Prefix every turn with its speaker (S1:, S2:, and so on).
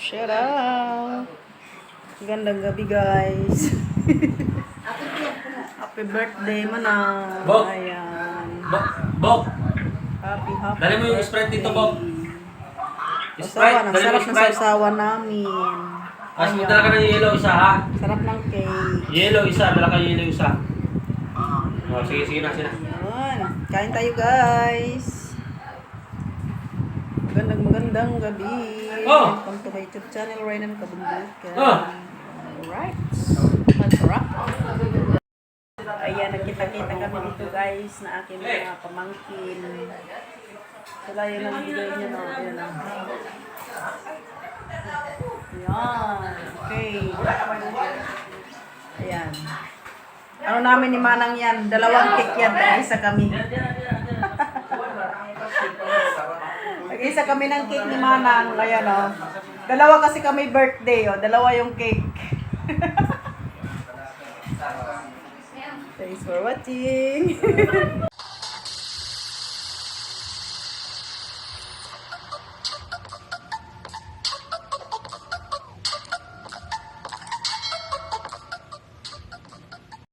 S1: Shout out. Gandang gabi, guys. Happy birthday, Manang.
S2: Bok.
S1: Ayan.
S2: Bok,
S1: Happy
S2: dali mo yung Sprite dito, Bok.
S1: Usawa,
S2: Sprite,
S1: ang
S2: dali mo
S1: sarap
S2: yung
S1: ng
S2: Sprite.
S1: sausawan namin.
S2: Mas magdala ka ng yellow isa, ha?
S1: Sarap ng cake.
S2: Yellow isa, dala ka yellow isa. Oh, sige na.
S1: Ayan. Kain tayo, guys. Magandang gabi.
S2: Oh!
S1: Welcome to my YouTube channel, Raynan Kabundukan.
S2: Oh!
S1: Alright. Masarap. Ayan, nagkita-kita kami dito, guys, na aking mga pamangkin. Sila yun ang bigay niya, no? Ayan, no? Ayan. Okay. Ayan. Ano namin ni Manang yan? Dalawang cake yan. Isa kami. Nag-isa kami ng cake ni Manang. Ayan, o. Dalawa kasi kami birthday, o. Dalawa yung cake. Thanks for watching.